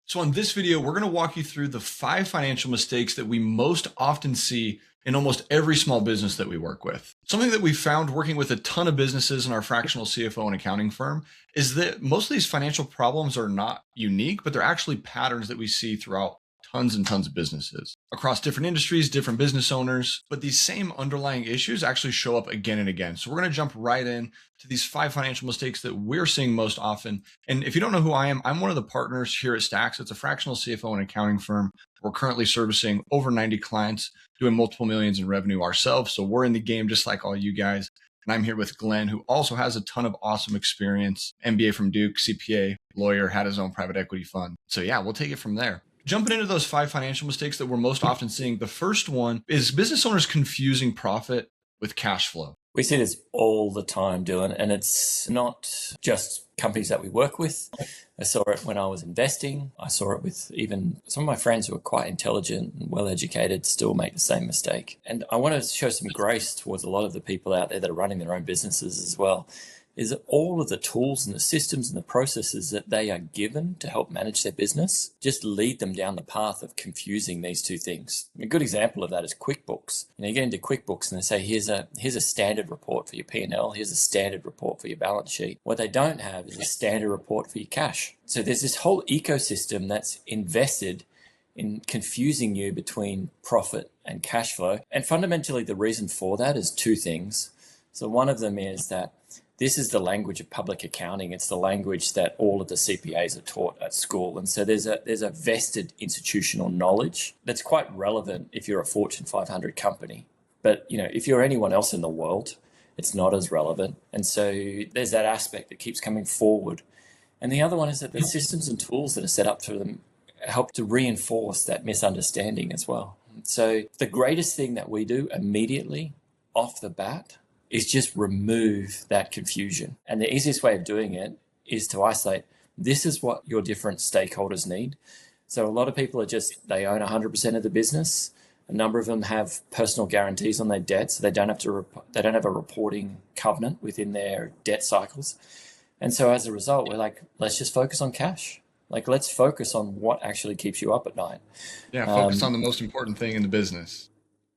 So on this video, we're going to walk you through the 5 financial mistakes that we most often see in almost every small business that we work with. Something that we found working with a ton of businesses in our fractional CFO and accounting firm is that most of these financial problems are not unique, but they're actually patterns that we see throughout tons and tons of businesses across different industries, different business owners, but these same underlying issues actually show up again and again. So we're going to jump right in to these 5 financial mistakes that we're seeing most often. And if you don't know who I am, I'm one of the partners here at STAXX. It's a fractional CFO and accounting firm. We're currently servicing over 90 clients, doing multiple millions in revenue ourselves. So we're in the game just like all you guys. And I'm here with Glen, who also has a ton of awesome experience, MBA from Duke, CPA, lawyer, had his own private equity fund. So yeah, we'll take it from there. Jumping into those 5 financial mistakes that we're most often seeing, the first one is business owners confusing profit with cash flow. We see this all the time, Dylan, and it's not just companies that we work with. I saw it when I was investing. I saw it with even some of my friends who are quite intelligent and well-educated still make the same mistake. And I want to show some grace towards a lot of the people out there that are running their own businesses as well, is that all of the tools and the systems and the processes that they are given to help manage their business just lead them down the path of confusing these two things. A good example of that is QuickBooks. You get into QuickBooks and they say, here's a standard report for your P&L, here's a standard report for your balance sheet. What they don't have is a standard report for your cash. So there's this whole ecosystem that's invested in confusing you between profit and cash flow. And fundamentally, the reason for that is 2 things. So one of them is that this is the language of public accounting. It's the language that all of the CPAs are taught at school. And so there's a vested institutional knowledge that's quite relevant if you're a Fortune 500 company. But if you're anyone else in the world, it's not as relevant. And so there's that aspect that keeps coming forward. And the other one is that the systems and tools that are set up for them help to reinforce that misunderstanding as well. So the greatest thing that we do immediately off the bat is just remove that confusion. And the easiest way of doing it is to isolate, this is what your different stakeholders need. So a lot of people they own 100% of the business. A number of them have personal guarantees on their debt, so they don't have a reporting covenant within their debt cycles. And so as a result, we're like, let's just focus on cash. Let's focus on what actually keeps you up at night. Yeah, focus on the most important thing in the business.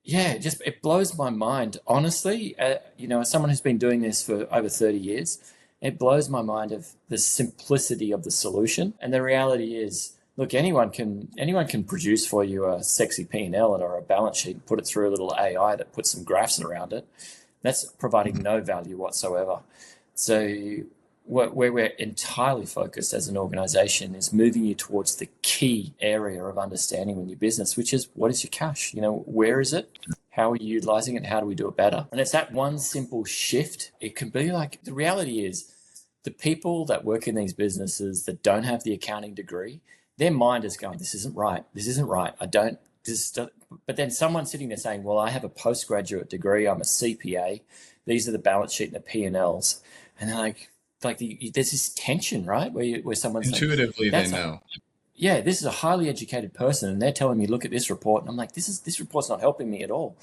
Yeah, it blows my mind. Honestly, as someone who's been doing this for over 30 years, it blows my mind of the simplicity of the solution. And the reality is, look, anyone can produce for you a sexy P&L or a balance sheet and put it through a little AI that puts some graphs around it. That's providing no value whatsoever. So where we're entirely focused as an organization is moving you towards the key area of understanding in your business, which is, what is your cash? Where is it? How are you utilizing it? How do we do it better? And it's that one simple shift. It can be like, the reality is the people that work in these businesses that don't have the accounting degree, their mind is going, this isn't right. This isn't right. But then someone sitting there saying, well, I have a postgraduate degree. I'm a CPA. These are the balance sheet and the P&Ls. And they're like there's this tension, right? Where someone's intuitively they know. Yeah, this is a highly educated person, and they're telling me, look at this report, and I'm like, this report's not helping me at all.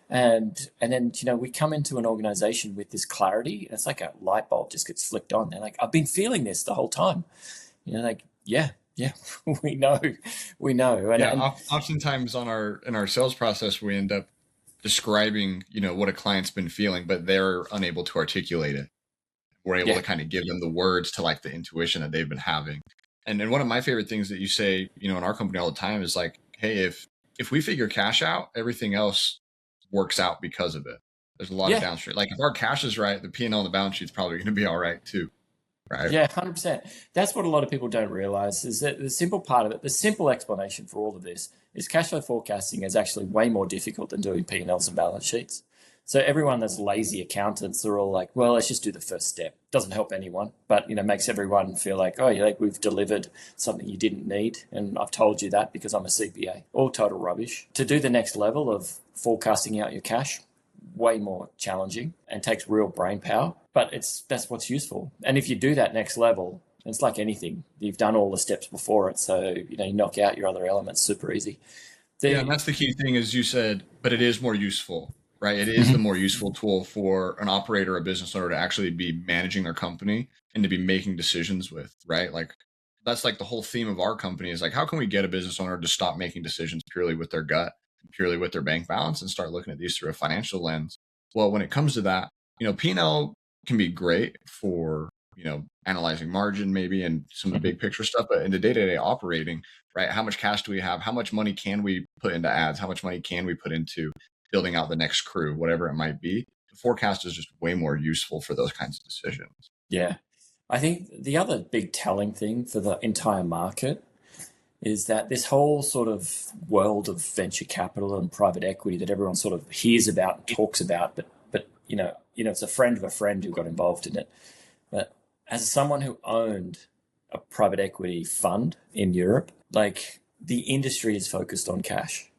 And then we come into an organization with this clarity, and it's like a light bulb just gets flicked on. They're like, I've been feeling this the whole time. Yeah, we know. And oftentimes in our sales process, we end up describing what a client's been feeling, but they're unable to articulate it. We're able to kind of give them the words to the intuition that they've been having. And one of my favorite things that you say, in our company all the time is like, hey, if we figure cash out, everything else works out because of it. There's a lot of downstream. If our cash is right, the P&L and the balance sheet is probably going to be all right too. Right. Yeah, 100%. That's what a lot of people don't realize, is that the simple part of it, the simple explanation for all of this is cash flow forecasting is actually way more difficult than doing P&Ls and balance sheets. So everyone that's lazy accountants, they're all like, well, let's just do the first step. Doesn't help anyone, but makes everyone feel like, oh, we've delivered something you didn't need. And I've told you that because I'm a CPA. All total rubbish. To do the next level of forecasting out your cash, way more challenging and takes real brain power, but that's what's useful. And if you do that next level, it's like anything. You've done all the steps before it. So, you knock out your other elements super easy. And that's the key thing, as you said, but it is more useful. Right. It is the more useful tool for an operator or a business owner to actually be managing their company and to be making decisions with, right? that's like the whole theme of our company is like, how can we get a business owner to stop making decisions purely with their gut, purely with their bank balance, and start looking at these through a financial lens? Well, when it comes to that, P&L can be great for, analyzing margin maybe and some of the big picture stuff, but in the day-to-day operating, right? How much cash do we have? How much money can we put into ads? How much money can we put into building out the next crew, whatever it might be? The forecast is just way more useful for those kinds of decisions. Yeah. I think the other big telling thing for the entire market is that this whole sort of world of venture capital and private equity that everyone sort of hears about and talks about, but it's a friend of a friend who got involved in it. But as someone who owned a private equity fund in Europe, like the industry is focused on cash.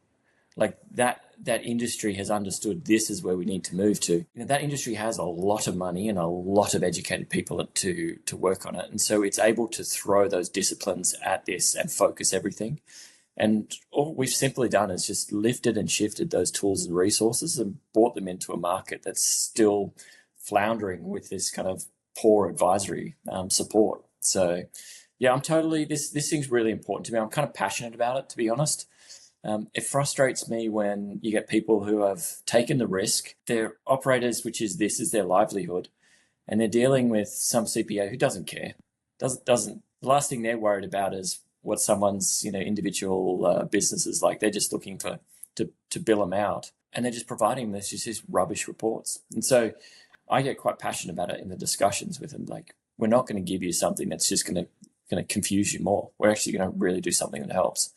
Like that industry has understood this is where we need to move to. That industry has a lot of money and a lot of educated people to work on it. And so it's able to throw those disciplines at this and focus everything. And all we've simply done is just lifted and shifted those tools and resources and brought them into a market that's still floundering with this kind of poor advisory support. So yeah, I'm totally, this thing's really important to me. I'm kind of passionate about it, to be honest. It frustrates me when you get people who have taken the risk. They're operators, this is their livelihood, and they're dealing with some CPA who doesn't care. Doesn't. The last thing they're worried about is what someone's individual business is like. They're just looking to bill them out, and they're just providing these rubbish reports. And so I get quite passionate about it in the discussions with them. Like, we're not going to give you something that's just going to confuse you more. We're actually going to really do something that helps.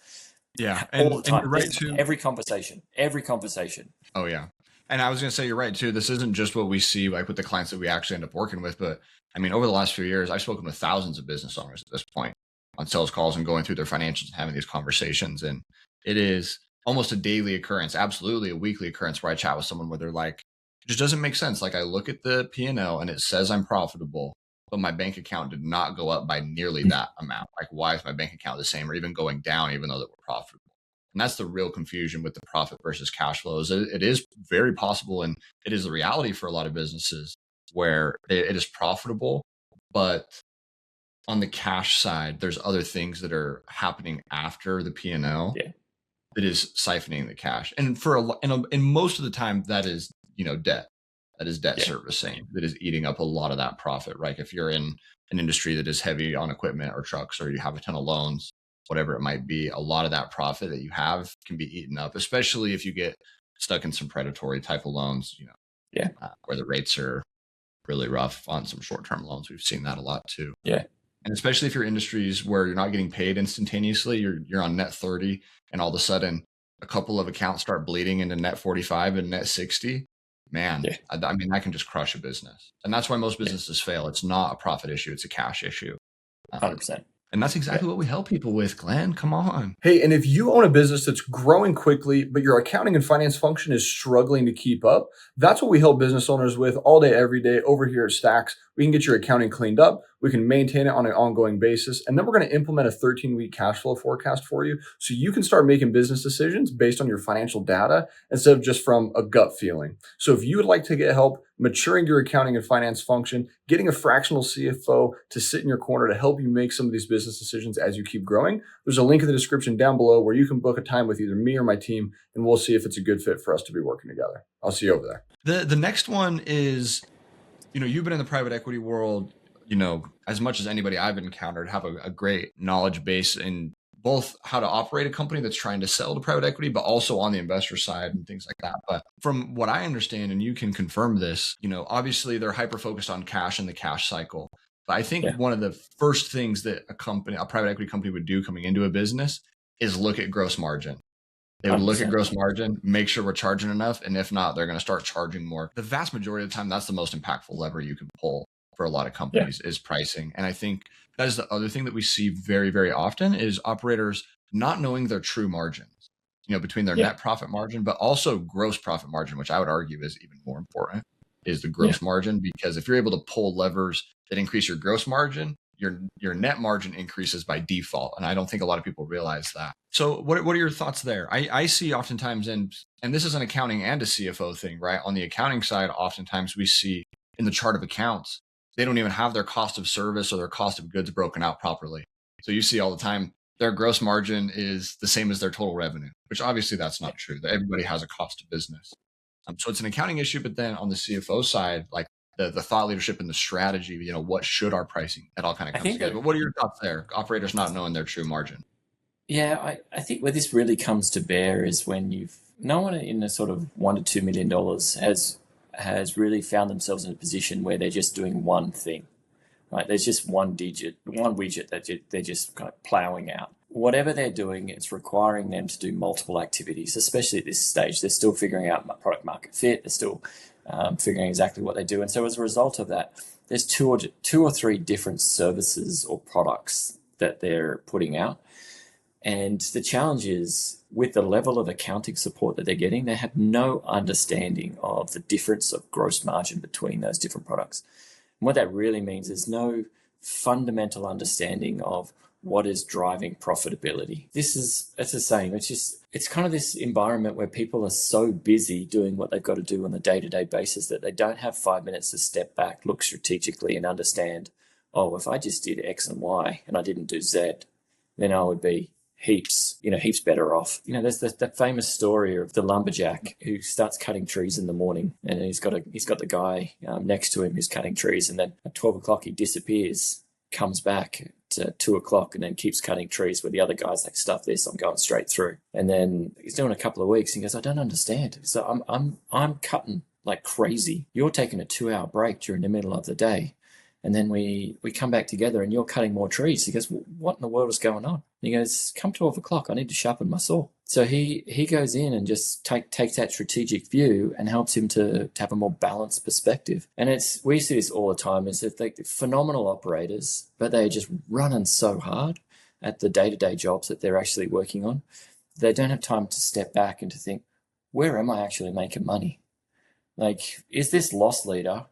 Yeah. All the time. And you're right too. Every conversation. Oh yeah. And I was going to say, you're right too. This isn't just what we see like with the clients that we actually end up working with, but I mean, over the last few years, I've spoken with thousands of business owners at this point on sales calls and going through their financials and having these conversations. And it is almost a daily occurrence, absolutely a weekly occurrence, where I chat with someone where they're like, it just doesn't make sense. Like, I look at the P&L and it says I'm profitable, but my bank account did not go up by nearly that amount. Like, why is my bank account the same or even going down, even though that we're profitable? And that's the real confusion with the profit versus cash flows. It is very possible, and it is the reality for a lot of businesses where it is profitable, but on the cash side, there's other things that are happening after the P&L that is siphoning the cash. And and most of the time, that is debt. That is debt servicing that is eating up a lot of that profit, right? If you're in an industry that is heavy on equipment or trucks, or you have a ton of loans, whatever it might be, a lot of that profit that you have can be eaten up, especially if you get stuck in some predatory type of loans, where the rates are really rough on some short-term loans. We've seen that a lot too. Yeah. And especially if you're industries where you're not getting paid instantaneously, you're on net 30, and all of a sudden a couple of accounts start bleeding into net 45 and net 60. Man, I mean, that can just crush a business. And that's why most businesses fail. It's not a profit issue. It's a cash issue. 100%. And that's exactly what we help people with, Glenn. Come on. Hey, and if you own a business that's growing quickly, but your accounting and finance function is struggling to keep up, that's what we help business owners with all day, every day over here at STAXX. We can get your accounting cleaned up. We can maintain it on an ongoing basis. And then we're going to implement a 13-week cash flow forecast for you so you can start making business decisions based on your financial data instead of just from a gut feeling. So if you would like to get help maturing your accounting and finance function, getting a fractional CFO to sit in your corner to help you make some of these business decisions as you keep growing, there's a link in the description down below where you can book a time with either me or my team, and we'll see if it's a good fit for us to be working together. I'll see you over there. The next one is, you've been in the private equity world, as much as anybody I've encountered, have a great knowledge base in both how to operate a company that's trying to sell to private equity, but also on the investor side and things like that. But from what I understand, and you can confirm this, obviously they're hyper-focused on cash and the cash cycle. But I think one of the first things that a private equity company would do coming into a business is look at gross margin. They would 100%. Look at gross margin, make sure we're charging enough. And if not, they're going to start charging more. The vast majority of the time, that's the most impactful lever you can pull for a lot of companies is pricing. And I think that is the other thing that we see very, very often is operators not knowing their true margins, between their net profit margin, but also gross profit margin, which I would argue is even more important, is the gross margin. Because if you're able to pull levers that increase your gross margin, your net margin increases by default. And I don't think a lot of people realize that. So what are your thoughts there? I see oftentimes, and this is an accounting and a CFO thing, right? On the accounting side, oftentimes we see in the chart of accounts, they don't even have their cost of service or their cost of goods broken out properly. So you see all the time, their gross margin is the same as their total revenue, which obviously that's not true. Everybody has a cost of business. So it's an accounting issue, but then on the CFO side, like the thought leadership and the strategy, what should our pricing, that all kind of I comes think together. that, But what are your thoughts there? Operators not knowing their true margin. yeah, I think where this really comes to bear is when no one in a sort of $1 to $2 million has really found themselves in a position where they're just doing one thing, right? There's just one widget that they're just kind of plowing out. Whatever they're doing, it's requiring them to do multiple activities, especially at this stage. They're still figuring out product market fit. They're still figuring out exactly what they do. And so as a result of that, there's two or three different services or products that they're putting out. And the challenge is with the level of accounting support that they're getting, they have no understanding of the difference of gross margin between those different products. And what that really means is no fundamental understanding of what is driving profitability. It's the same. It's kind of this environment where people are so busy doing what they've got to do on a day-to-day basis that they don't have 5 minutes to step back, look strategically and understand, oh, if I just did X and Y and I didn't do Z, then I would be heaps better off. There's that famous story of the lumberjack who starts cutting trees in the morning, and he's got the guy next to him who's cutting trees, and then at 12 o'clock he disappears, comes back at 2 o'clock, and then keeps cutting trees where the other guy's like, stuff this, I'm going straight through. And then he's doing a couple of weeks and he goes, I don't understand. So I'm cutting like crazy. You're taking a 2-hour break during the middle of the day. And then we come back together and you're cutting more trees. He goes, what in the world is going on? And he goes, come 12 o'clock, I need to sharpen my saw. So he goes in and just takes that strategic view and helps him to have a more balanced perspective. And we see this all the time, is that they're phenomenal operators, but they're just running so hard at the day-to-day jobs that they're actually working on. They don't have time to step back and to think, where am I actually making money? Like, is this loss leader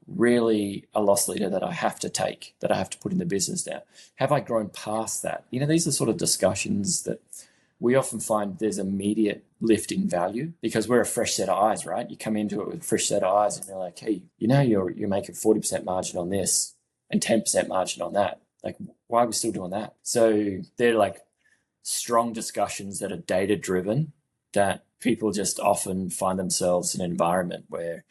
really a loss leader that I have to take, that I have to put in the business now? Have I grown past that? These are sort of discussions that we often find there's immediate lift in value because we're a fresh set of eyes, right? You come into it with a fresh set of eyes and you're like, hey, you're making 40% margin on this and 10% margin on that. Like, why are we still doing that? So they're like strong discussions that are data driven, that people just often find themselves in an environment where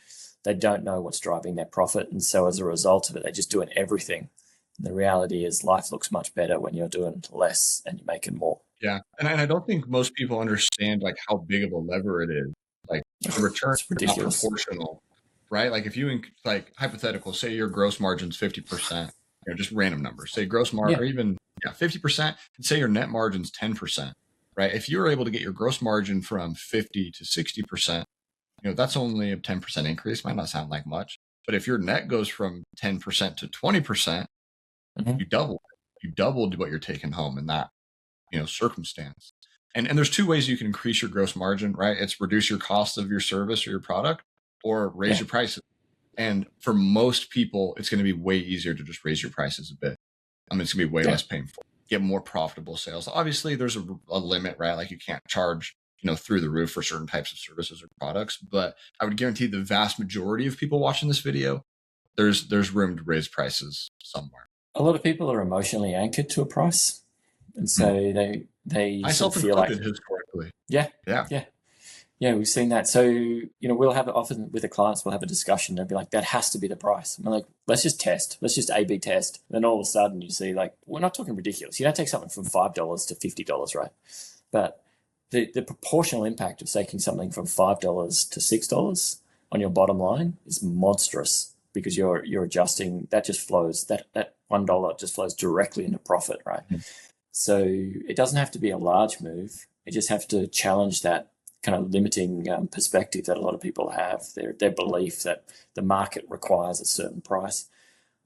they don't know what's driving their profit. And so as a result of it, they're just doing everything. And the reality is life looks much better when you're doing less and you're making more. Yeah. And I don't think most people understand like how big of a lever it is. Like the returns are not proportional, right? Like if you, like hypothetical, say your gross margin's 50%, just random numbers, say gross margin, or even 50%, and say your net margin's 10%, right? If you're able to get your gross margin from 50 to 60%, that's only a 10% increase. Might not sound like much, but if your net goes from 10% to 20%, you doubled what you're taking home in that, circumstance. And there's two ways you can increase your gross margin, right? It's reduce your cost of your service or your product, or raise your prices. And for most people, it's going to be way easier to just raise your prices a bit. It's going to be way less painful. Get more profitable sales. Obviously, there's a limit, right? Like you can't charge through the roof for certain types of services or products. But I would guarantee the vast majority of people watching this video, there's room to raise prices somewhere. A lot of people are emotionally anchored to a price. And so they sort of feel like historically. Yeah, we've seen that. So, we'll have it often with the clients, we'll have a discussion. They'll be like, that has to be the price. And we're like, let's just test. Let's just A/B test. And then all of a sudden you see, like, we're not talking ridiculous. You don't take something from $5 to $50, right? But the proportional impact of taking something from $5 to $6 on your bottom line is monstrous, because you're adjusting, that just flows, that $1 just flows directly into profit, right? So it doesn't have to be a large move. It just have to challenge that kind of limiting perspective that a lot of people have, their belief that the market requires a certain price.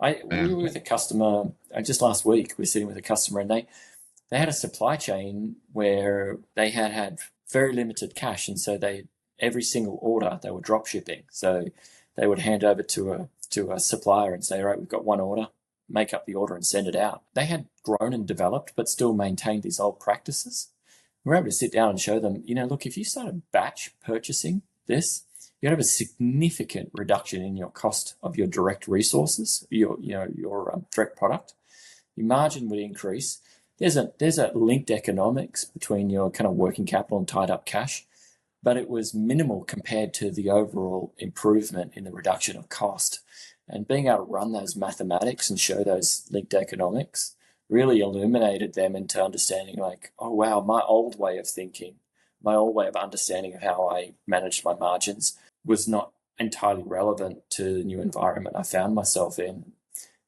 We were with a customer just last week. We were sitting with a customer, and they had a supply chain where they had very limited cash, and so every single order they were drop shipping. So they would hand over to a supplier and say, all right, we've got one order, make up the order and send it out. They had grown and developed, but still maintained these old practices. We're able to sit down and show them, look, if you started batch purchasing this, you'd have a significant reduction in your cost of your direct resources, your direct product. Your margin would increase, there's a linked economics between your kind of working capital and tied up cash, but it was minimal compared to the overall improvement in the reduction of cost. And being able to run those mathematics and show those linked economics really illuminated them into understanding like, oh, wow, my old way of thinking, my old way of understanding of how I managed my margins was not entirely relevant to the new environment I found myself in.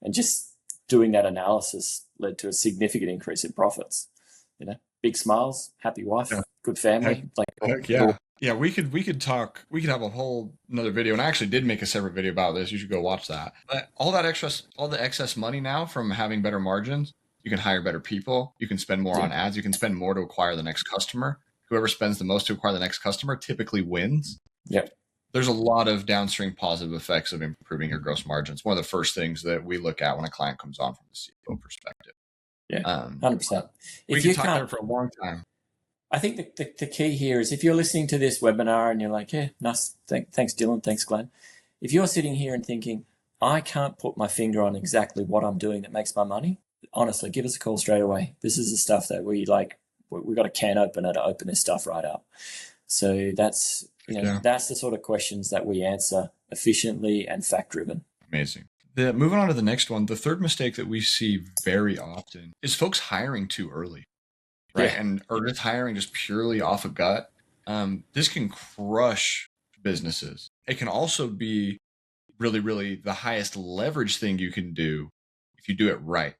And just doing that analysis led to a significant increase in profits. You know, big smiles, happy wife, good family. Heck yeah. Yeah, we could have a whole another video, and I actually did make a separate video about this. You should go watch that. But all the excess money now from having better margins, you can hire better people, you can spend more on ads, you can spend more to acquire the next customer. Whoever spends the most to acquire the next customer typically wins. Yep. There's a lot of downstream positive effects of improving your gross margins. One of the first things that we look at when a client comes on from the CFO perspective. Yeah, 100%. We can talk there for a long time. I think the key here is if you're listening to this webinar and you're like, yeah, nice, thanks Dylan, thanks Glenn. If you're sitting here and thinking, I can't put my finger on exactly what I'm doing that makes my money, honestly, give us a call straight away. This is the stuff that we've got a can opener to open this stuff right up. So that's the sort of questions that we answer efficiently and fact-driven. Amazing. Moving on to the next one, the third mistake that we see very often is folks hiring too early, right? Yeah. Or just hiring just purely off of gut. This can crush businesses. It can also be really, really the highest leverage thing you can do if you do it right?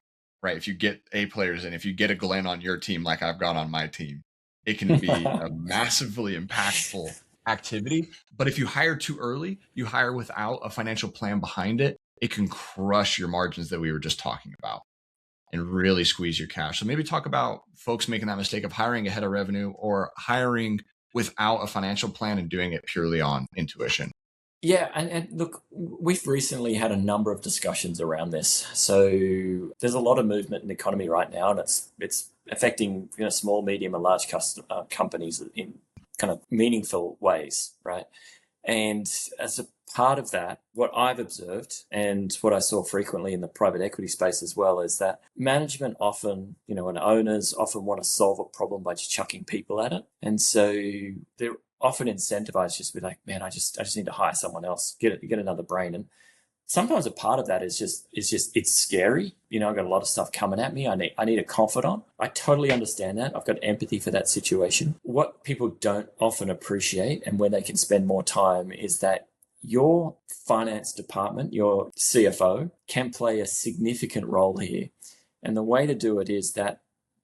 If you get A players in, if you get a Glen on your team like I've got on my team, it can be a massively impactful activity. But if you hire too early, you hire without a financial plan behind it, it can crush your margins that we were just talking about and really squeeze your cash. So maybe talk about folks making that mistake of hiring ahead of revenue or hiring without a financial plan and doing it purely on intuition. Yeah, and look, we've recently had a number of discussions around this. So there's a lot of movement in the economy right now, and it's affecting small, medium, and large companies in kind of meaningful ways, right? And as a part of that, what I've observed and what I saw frequently in the private equity space as well is that management often, and owners often want to solve a problem by just chucking people at it, and so they're often incentivized just to be like, man, I just need to hire someone else, get another brain. And sometimes a part of that is just it's scary. I've got a lot of stuff coming at me. I need a confidant. I totally understand that. I've got empathy for that situation. What people don't often appreciate, and where they can spend more time, is that your finance department, your CFO, can play a significant role here. And the way to do it is that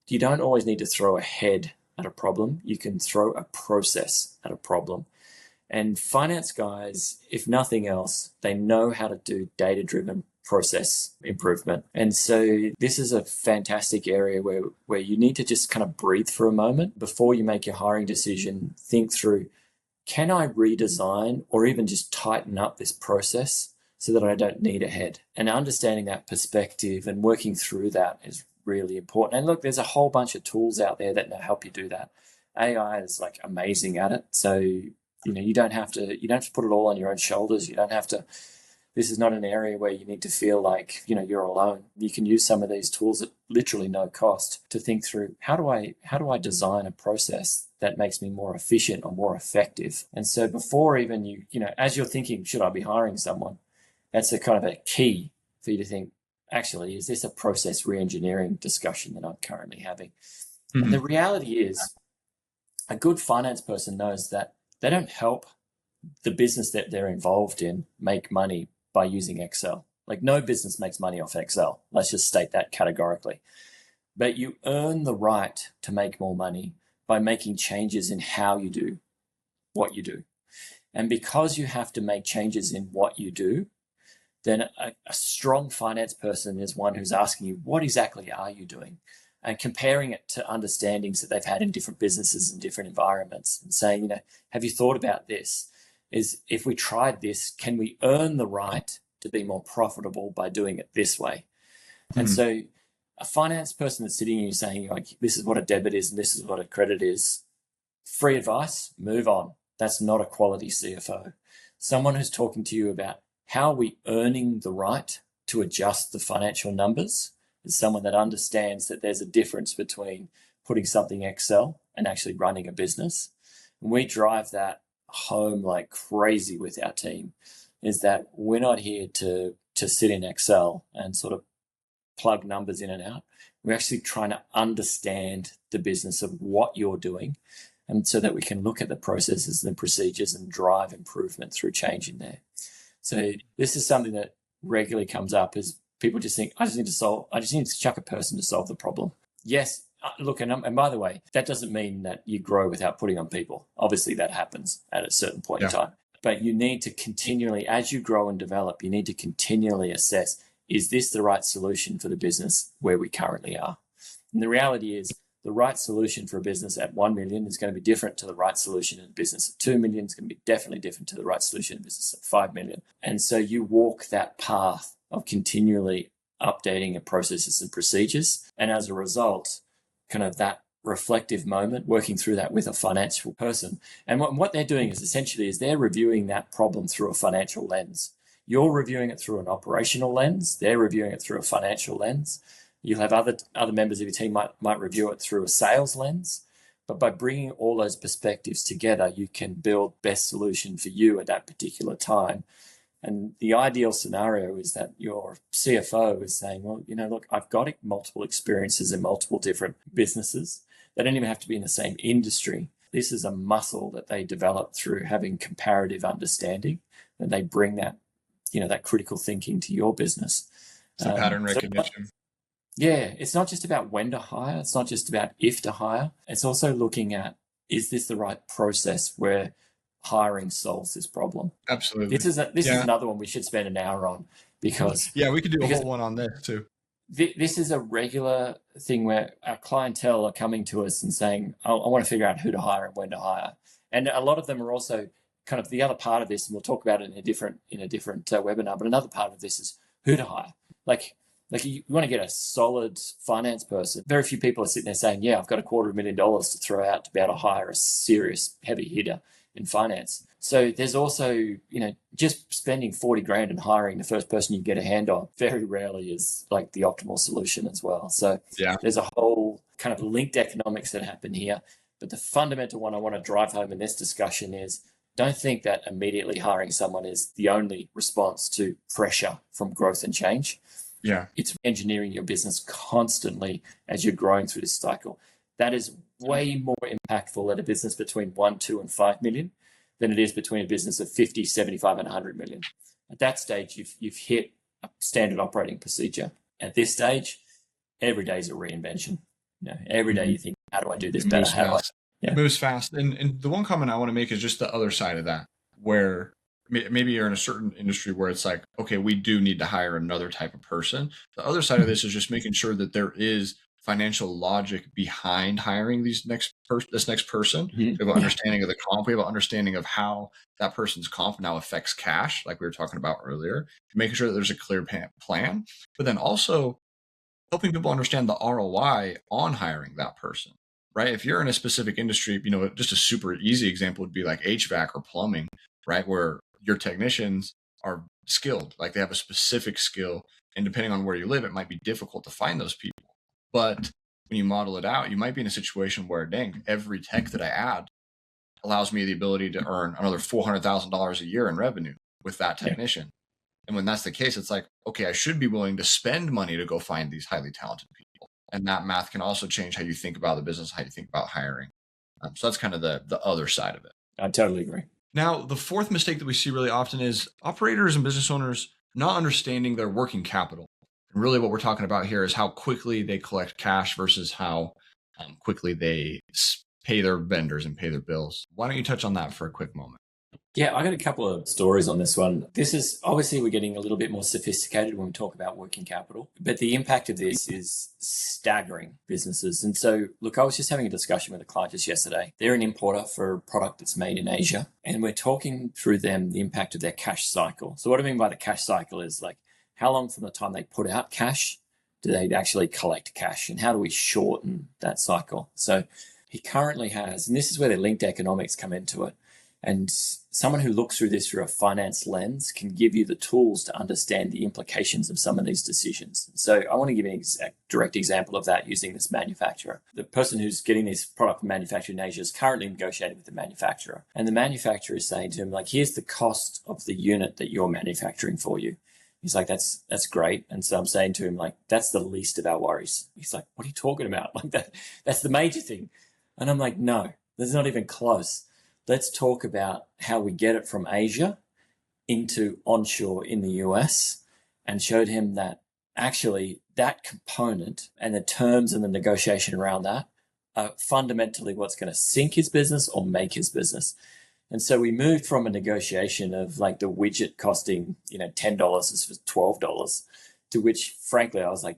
you don't always need to throw a head at a problem. You can throw a process at a problem. And finance guys, if nothing else, they know how to do data-driven process improvement. And so this is a fantastic area where you need to just kind of breathe for a moment before you make your hiring decision. Think through, can I redesign or even just tighten up this process so that I don't need a head? And understanding that perspective and working through that is really important. And look, there's a whole bunch of tools out there that help you do that. AI is like amazing at it. So you don't have to put it all on your own shoulders. You don't have to. This is not an area where you need to feel like you're alone. You can use some of these tools at literally no cost to think through, how do I design a process that makes me more efficient or more effective? And so before even as you're thinking, should I be hiring someone? That's a kind of a key for you to think, actually, is this a process reengineering discussion that I'm currently having? Mm-hmm. And the reality is, a good finance person knows that they don't help the business that they're involved in make money by using Excel. Like, no business makes money off Excel. Let's just state that categorically. But you earn the right to make more money by making changes in how you do what you do. And because you have to make changes in what you do, then a strong finance person is one who's asking you, what exactly are you doing? And comparing it to understandings that they've had in different businesses and different environments, and saying, have you thought about this? Is, if we tried this, can we earn the right to be more profitable by doing it this way? Mm-hmm. And so a finance person that's sitting here saying, like, this is what a debit is and this is what a credit is, free advice, move on. That's not a quality CFO. Someone who's talking to you about, how are we earning the right to adjust the financial numbers? is someone that understands that there's a difference between putting something in Excel and actually running a business. And we drive that home like crazy with our team, is that we're not here to sit in Excel and sort of plug numbers in and out. We're actually trying to understand the business of what you're doing, and so that we can look at the processes and the procedures and drive improvement through change in there. So this is something that regularly comes up, is people just think, I just need to chuck a person to solve the problem. Yes, look, and by the way, that doesn't mean that you grow without putting on people. Obviously that happens at a certain point in time. But you need to continually, as you grow and develop, you need to continually assess, is this the right solution for the business where we currently are? And the reality is, the right solution for a business at 1 million is going to be different to the right solution in a business at 2 million. It's going to be definitely different to the right solution in a business at 5 million. And so you walk that path of continually updating your processes and procedures. And as a result, kind of that reflective moment, working through that with a financial person. And what they're doing is essentially is they're reviewing that problem through a financial lens. You're reviewing it through an operational lens. They're reviewing it through a financial lens. You'll have other members of your team might review it through a sales lens. But by bringing all those perspectives together, you can build best solution for you at that particular time. And the ideal scenario is that your CFO is saying, well, look, I've got multiple experiences in multiple different businesses. They don't even have to be in the same industry. This is a muscle that they develop through having comparative understanding, and they bring that, that critical thinking to your business. Some pattern recognition. It's not just about when to hire. It's not just about if to hire. It's also looking at, is this the right process where hiring solves this problem? Absolutely. This is another one we should spend an hour on, because we could do a whole one on this too. This is a regular thing where our clientele are coming to us and saying, I want to figure out who to hire and when to hire. And a lot of them are also kind of the other part of this, and we'll talk about it in a different webinar, but another part of this is who to hire. Like you want to get a solid finance person. Very few people are sitting there saying, I've got $250,000 to throw out to be able to hire a serious heavy hitter in finance. So there's also, just spending 40 grand and hiring the first person you get a hand on very rarely is like the optimal solution as well. So there's a whole kind of linked economics that happen here. But the fundamental one I want to drive home in this discussion is, don't think that immediately hiring someone is the only response to pressure from growth and change. It's engineering your business constantly as you're growing through this cycle. That is way more impactful at a business between 1, 2, and 5 million than it is between a business of 50, 75, and 100 million. At that stage, you've hit a standard operating procedure. At this stage, every day is a reinvention. Every day you think, how do I do this better? It moves fast. And the one comment I want to make is just the other side of that, where maybe you're in a certain industry where it's like, okay, we do need to hire another type of person. The other side of this is just making sure that there is financial logic behind hiring this next person. We have an understanding of the comp. We have an understanding of how that person's comp now affects cash, like we were talking about earlier, making sure that there's a clear plan, but then also helping people understand the ROI on hiring that person, right? If you're in a specific industry, just a super easy example would be like HVAC or plumbing, right? Where your technicians are skilled, like they have a specific skill, and depending on where you live, it might be difficult to find those people. But when you model it out, you might be in a situation where, dang, every tech that I add allows me the ability to earn another $400,000 a year in revenue with that technician. And when that's the case, it's like, okay, I should be willing to spend money to go find these highly talented people. And that math can also change how you think about the business, how you think about hiring. So that's kind of the other side of it. I totally agree. Now, the fourth mistake that we see really often is operators and business owners not understanding their working capital. And really what we're talking about here is how quickly they collect cash versus how quickly they pay their vendors and pay their bills. Why don't you touch on that for a quick moment? Yeah, I got a couple of stories on this one. This is obviously we're getting a little bit more sophisticated when we talk about working capital, but the impact of this is staggering businesses. And so, look, I was just having a discussion with a client just yesterday. They're an importer for a product that's made in Asia, and we're talking through them the impact of their cash cycle. So what I mean by the cash cycle is like, how long from the time they put out cash do they actually collect cash, and how do we shorten that cycle? So he currently has, and this is where the linked economics come into it, And someone who looks through this through a finance lens can give you the tools to understand the implications of some of these decisions. So I want to give you a direct example of that using this manufacturer. The person who's getting this product manufactured in Asia is currently negotiating with the manufacturer. And the manufacturer is saying to him, like, here's the cost of the unit that you're manufacturing for you. He's like, that's great. And so I'm saying to him, like, that's the least of our worries. He's like, what are you talking about? Like that's the major thing. And I'm like, no, that's not even close. Let's talk about how we get it from Asia into onshore in the US, and showed him that actually that component and the terms and the negotiation around that are fundamentally what's going to sink his business or make his business. And so we moved from a negotiation of like the widget costing, $10 is for $12, to which, frankly, I was like,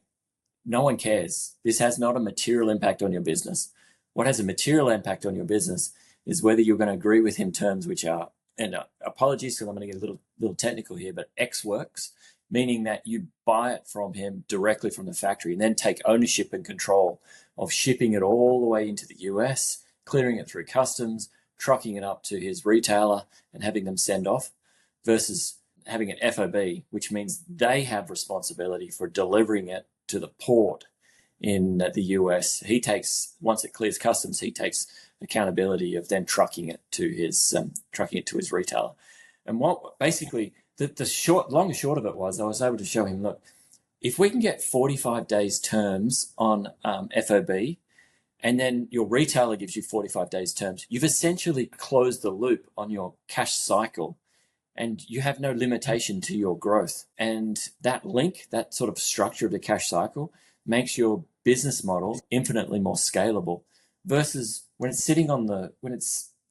no one cares. This has not a material impact on your business. What has a material impact on your business is whether you're going to agree with him terms which are, and apologies because I'm going to get a little technical here, but X works, meaning that you buy it from him directly from the factory and then take ownership and control of shipping it all the way into the US, clearing it through customs, trucking it up to his retailer and having them send off, versus having an FOB, which means they have responsibility for delivering it to the port in the US. He takes, once it clears customs, he takes accountability of then trucking it to his retailer. And what basically the long and short of it was, I was able to show him, look, if we can get 45 days terms on FOB, and then your retailer gives you 45 days terms, you've essentially closed the loop on your cash cycle, and you have no limitation to your growth. And that link, that sort of structure of the cash cycle, makes your business model infinitely more scalable, versus when it's sitting on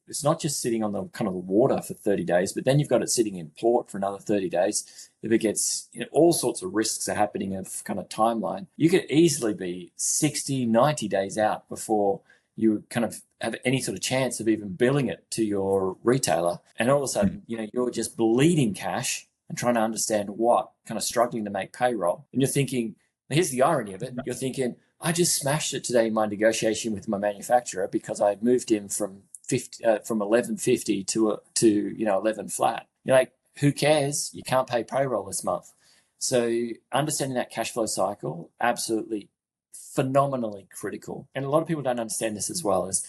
it's not just sitting on the kind of the water for 30 days, but then you've got it sitting in port for another 30 days. If it gets, all sorts of risks are happening of kind of timeline. You could easily be 60, 90 days out before you kind of have any sort of chance of even billing it to your retailer. And all of a sudden, you're just bleeding cash and trying to understand what, kind of struggling to make payroll. And you're thinking, here's the irony of it. You're thinking, I just smashed it today in my negotiation with my manufacturer because I moved him from 1150 to 11 flat. You're like, who cares? You can't pay payroll this month. So understanding that cash flow cycle, absolutely phenomenally critical. And a lot of people don't understand this as well, is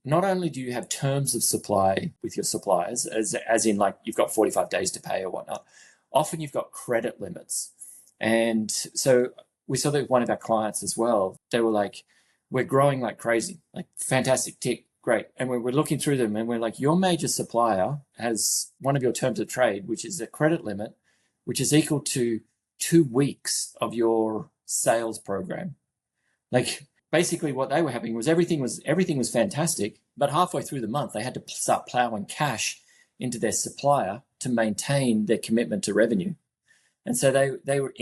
not only do you have terms of supply with your suppliers, as in like you've got 45 days to pay or whatnot, often you've got credit limits. And so we saw that with one of our clients as well. They were like, we're growing like crazy, like fantastic, tick, great. And we're looking through them and we're like, your major supplier has one of your terms of trade, which is a credit limit, which is equal to 2 weeks of your sales program. Like basically what they were having was everything was fantastic, but halfway through the month, they had to start plowing cash into their supplier to maintain their commitment to revenue. And so they were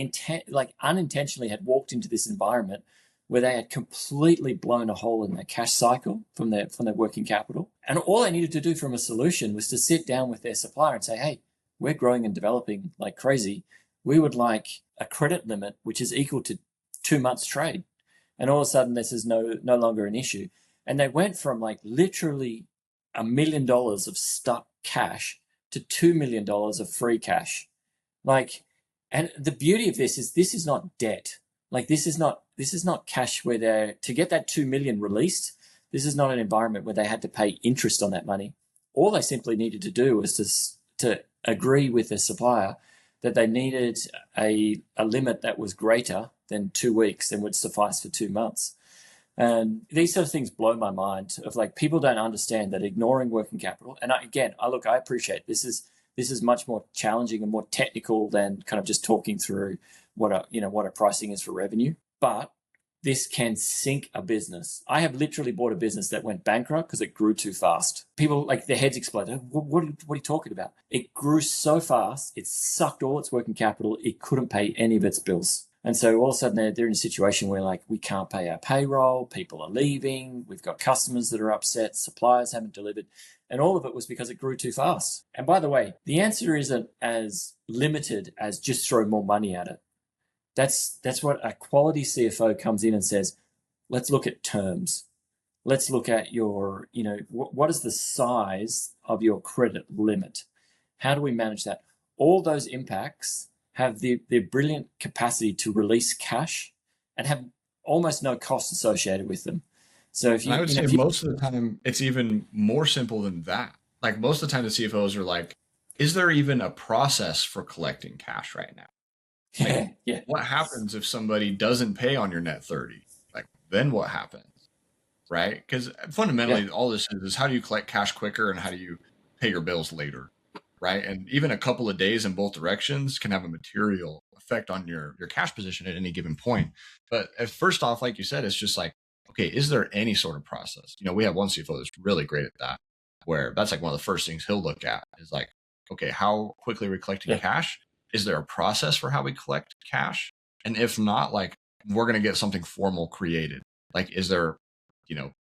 unintentionally had walked into this environment where they had completely blown a hole in their cash cycle from their working capital. And all they needed to do from a solution was to sit down with their supplier and say, hey, we're growing and developing like crazy. We would like a credit limit which is equal to 2 months trade. And all of a sudden this is no longer an issue. And they went from like literally $1 million of stuck cash to $2 million of free cash. And the beauty of this is not debt. Like this is not cash where they're to get that 2 million released. This is not an environment where they had to pay interest on that money. All they simply needed to do was to agree with their supplier that they needed a limit that was greater than 2 weeks and would suffice for 2 months. And these sort of things blow my mind of like, people don't understand that ignoring working capital. And I appreciate this is much more challenging and more technical than kind of just talking through what a pricing is for revenue. But this can sink a business. I have literally bought a business that went bankrupt because it grew too fast. People, like, their heads exploded. What are you talking about? It grew so fast, it sucked all its working capital. It couldn't pay any of its bills. And so all of a sudden they're in a situation where like, we can't pay our payroll, people are leaving, we've got customers that are upset, suppliers haven't delivered. And all of it was because it grew too fast. And by the way, the answer isn't as limited as just throw more money at it. That's what a quality CFO comes in and says, let's look at terms. let's look at your, what is the size of your credit limit? How do we manage that? All those impacts have the brilliant capacity to release cash and have almost no cost associated with them. So if And you, I would you know, say if you, most of the time it's even more simple than that. Like most of the time the CFOs are like, is there even a process for collecting cash right now? Like, yeah, what happens if somebody doesn't pay on your net 30? Like, then what happens? Right? Because yeah, fundamentally, all this is how do you collect cash quicker and how do you pay your bills later? Right. And even a couple of days in both directions can have a material effect on your cash position at any given point. But first off, like you said, it's just like, okay, is there any sort of process? We have one CFO that's really great at that, where that's like one of the first things he'll look at is like, okay, how quickly are we collecting yeah, cash? Is there a process for how we collect cash? And if not, like, we're going to get something formal created. Like, is there,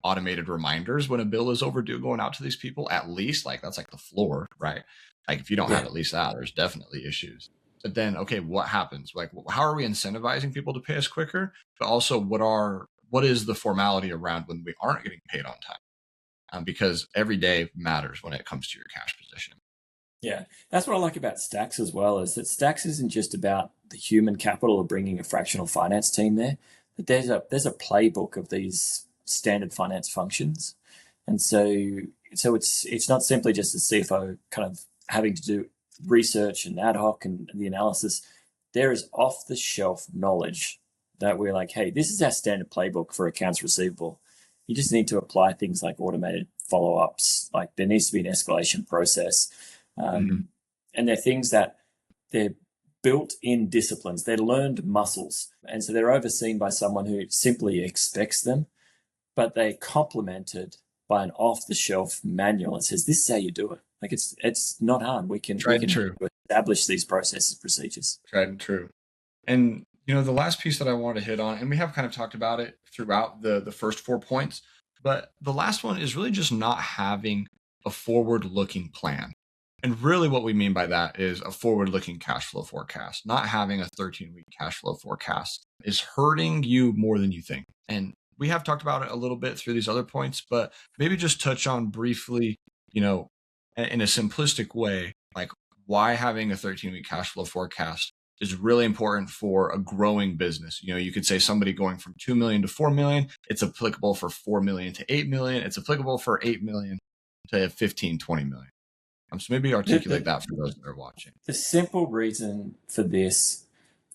automated reminders when a bill is overdue going out to these people? At least, like, that's like the floor, right? Like, if you don't have yeah. at least that, there's definitely issues. But then, okay, what happens? Like, how are we incentivizing people to pay us quicker? But also, what is the formality around when we aren't getting paid on time? Because every day matters when it comes to your cash position. Yeah, that's what I like about STAXX as well, is that STAXX isn't just about the human capital of bringing a fractional finance team there, but there's a playbook of these standard finance functions, and so it's not simply just the CFO kind of having to do research and ad hoc and the analysis. There is off the shelf knowledge that we're like, hey, this is our standard playbook for accounts receivable. You just need to apply things like automated follow ups. Like there needs to be an escalation process Mhm. and they're things that they're built in disciplines, they're learned muscles. And so they're overseen by someone who simply expects them, but they're complemented by an off the shelf manual that says, this is how you do it. Like it's not hard. We can Tried and true. establish these processes, procedures. Tried and true. And the last piece that I want to hit on, and we have kind of talked about it throughout the first 4 points, but the last one is really just not having a forward-looking plan. And really what we mean by that is a forward-looking cash flow forecast. Not having a 13-week cash flow forecast is hurting you more than you think. And we have talked about it a little bit through these other points, but maybe just touch on briefly, in a simplistic way, like why having a 13-week cash flow forecast is really important for a growing business. You could say somebody going from 2 million to 4 million, it's applicable for 4 million to 8 million. It's applicable for 8 million to 15, 20 million. So maybe The, articulate the, that for those that are watching. the simple reason for this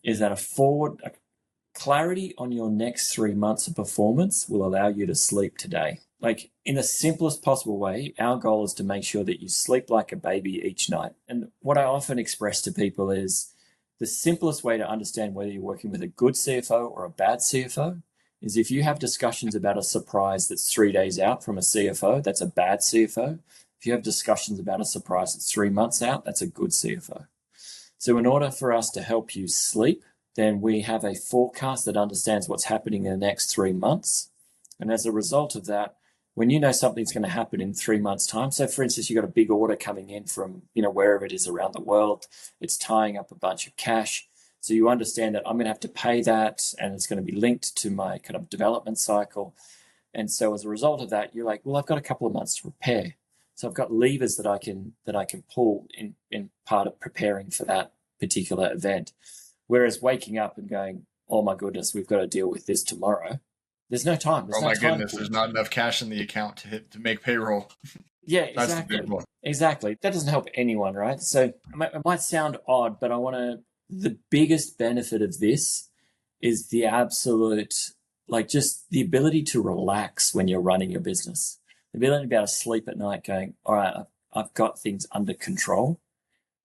is that a clarity on your next 3 months of performance will allow you to sleep today. Like in the simplest possible way, our goal is to make sure that you sleep like a baby each night. And what I often express to people is the simplest way to understand whether you're working with a good CFO or a bad CFO is if you have discussions about a surprise that's 3 days out from a CFO, that's a bad CFO. If you have discussions about a surprise that's 3 months out, that's a good CFO. So in order for us to help you sleep, then we have a forecast that understands what's happening in the next 3 months. And as a result of that, when you know something's going to happen in 3 months' time, so for instance, you've got a big order coming in from wherever it is around the world, it's tying up a bunch of cash. So you understand that I'm going to have to pay that, and it's going to be linked to my kind of development cycle. And so as a result of that, you're like, well, I've got a couple of months to prepare. So I've got levers that I can pull in part of preparing for that particular event. Whereas waking up and going, oh my goodness, we've got to deal with this tomorrow. There's no time. There's Oh no my time goodness, pool. there's not enough cash in the account to make payroll. Yeah, That's the big exactly. one. Exactly. That doesn't help anyone, right? So it might sound odd, but the biggest benefit of this is the absolute, like just the ability to relax when you're running your business. The ability to be able to sleep at night going, all right, I've got things under control.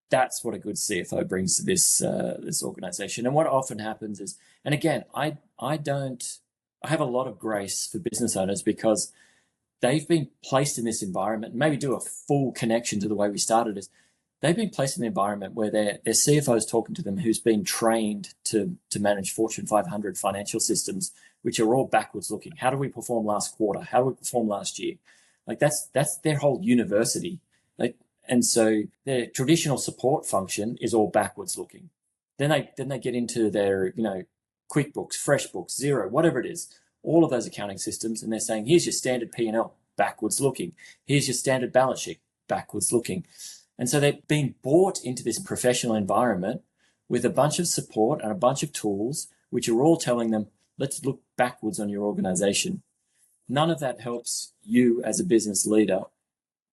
That's what a good CFO brings to this organization. And what often happens is, and again, I have a lot of grace for business owners because they've been placed in this environment. Maybe do a full connection to the way we started is they've been placed in an environment where their CFO is talking to them, who's been trained to manage Fortune 500 financial systems, which are all backwards looking. How do we perform last quarter? How do we perform last year? Like that's their whole university. And so their traditional support function is all backwards looking. Then they get into their, QuickBooks, FreshBooks, Xero, whatever it is. all of those accounting systems, and they're saying, here's your standard P&L, backwards looking. Here's your standard balance sheet, backwards looking. And so they're being brought into this professional environment with a bunch of support and a bunch of tools, which are all telling them, let's look backwards on your organization. None of that helps you as a business leader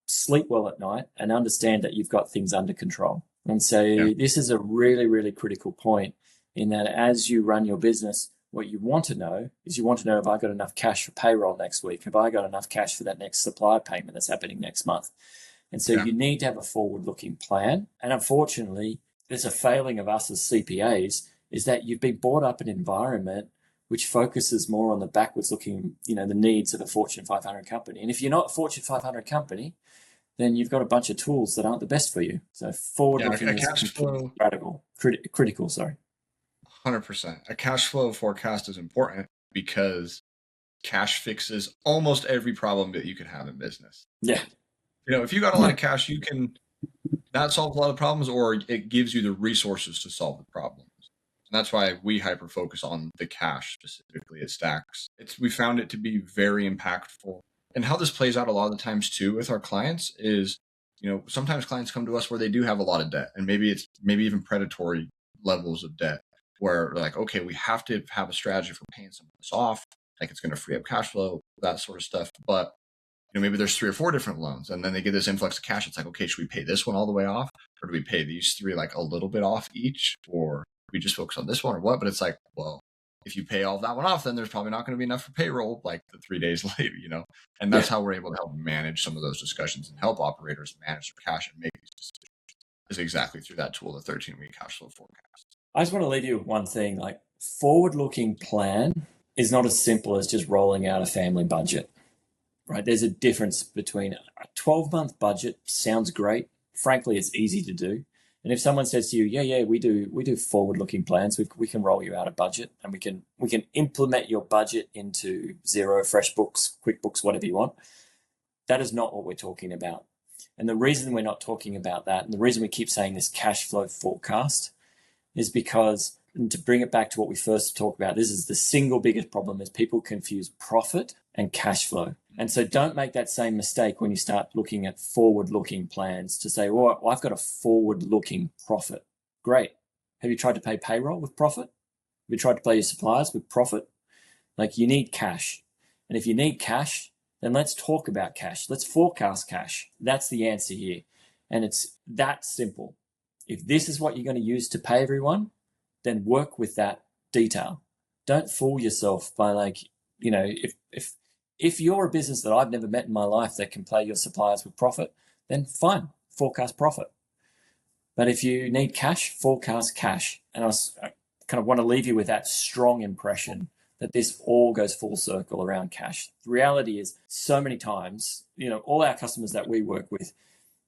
sleep well at night and understand that you've got things under control. And so This is a really, really critical point, in that as you run your business, what you want to know is, you want to know, have I got enough cash for payroll next week? Have I got enough cash for that next supplier payment that's happening next month? And so you need to have a forward-looking plan. And unfortunately, there's a failing of us as CPAs, is that you've been brought up in an environment which focuses more on the backwards looking, the needs of a Fortune 500 company. And if you're not a Fortune 500 company, then you've got a bunch of tools that aren't the best for you. So forward-looking is cash flow, critical, sorry. 100%. A cash flow forecast is important because cash fixes almost every problem that you can have in business. Yeah. If you got a lot of cash, you can that solves a lot of problems, or it gives you the resources to solve the problems. And that's why we hyper focus on the cash specifically at STAXX. We found it to be very impactful. And how this plays out a lot of the times too with our clients is, sometimes clients come to us where they do have a lot of debt, and maybe even predatory levels of debt, where they're like, okay, we have to have a strategy for paying some of this off. Like, it's going to free up cash flow, that sort of stuff. But maybe there's 3 or 4 different loans, and then they get this influx of cash. It's like, okay, should we pay this one all the way off, or do we pay these 3 like a little bit off each, or we just focus on this one, or what? But it's like, well, if you pay all of that one off, then there's probably not going to be enough for payroll like the 3 days later, And that's how we're able to help manage some of those discussions and help operators manage their cash and make these decisions, is exactly through that tool, the 13-week cash flow forecast. I just want to leave you with one thing, like, forward-looking plan is not as simple as just rolling out a family budget, right? There's a difference between a 12-month budget. Sounds great. Frankly, it's easy to do. And if someone says to you, we do forward-looking plans, we can roll you out a budget, and we can implement your budget into Xero, FreshBooks, QuickBooks, whatever you want. That is not what we're talking about. And the reason we're not talking about that, and the reason we keep saying this cash flow forecast, is because, and to bring it back to what we first talked about, this is the single biggest problem, is people confuse profit and cash flow. And so don't make that same mistake when you start looking at forward-looking plans to say, well, I've got a forward-looking profit. Great. Have you tried to pay payroll with profit? Have you tried to pay your suppliers with profit? Like, you need cash. And if you need cash, then let's talk about cash. Let's forecast cash. That's the answer here. And it's that simple. If this is what you're going to use to pay everyone, then work with that detail. Don't fool yourself by if you're a business that I've never met in my life that can pay your suppliers with profit, then fine, forecast profit. But if you need cash, forecast cash. And I kind of want to leave you with that strong impression that this all goes full circle around cash. The reality is, so many times, all our customers that we work with,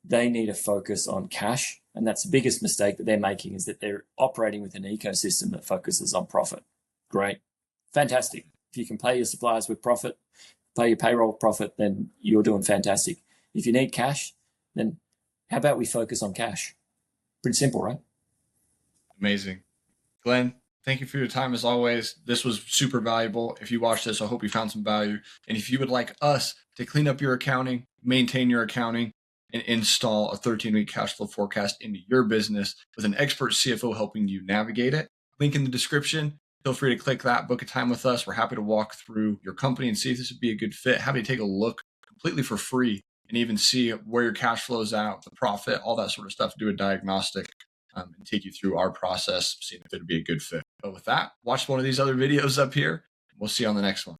they need a focus on cash. And that's the biggest mistake that they're making, is that they're operating with an ecosystem that focuses on profit. Great. Fantastic. If you can pay your suppliers with profit, pay your payroll profit, then you're doing fantastic. If you need cash, then how about we focus on cash? Pretty simple, right? Amazing. Glen, thank you for your time as always. This was super valuable. If you watched this, I hope you found some value. And if you would like us to clean up your accounting, maintain your accounting, and install a 13-week cash flow forecast into your business with an expert CFO helping you navigate it, link in the description. Feel free to click that, book a time with us. We're happy to walk through your company and see if this would be a good fit. Happy to take a look completely for free and even see where your cash flow is at, the profit, all that sort of stuff, do a diagnostic and take you through our process, see if it would be a good fit. But with that, watch one of these other videos up here. We'll see you on the next one.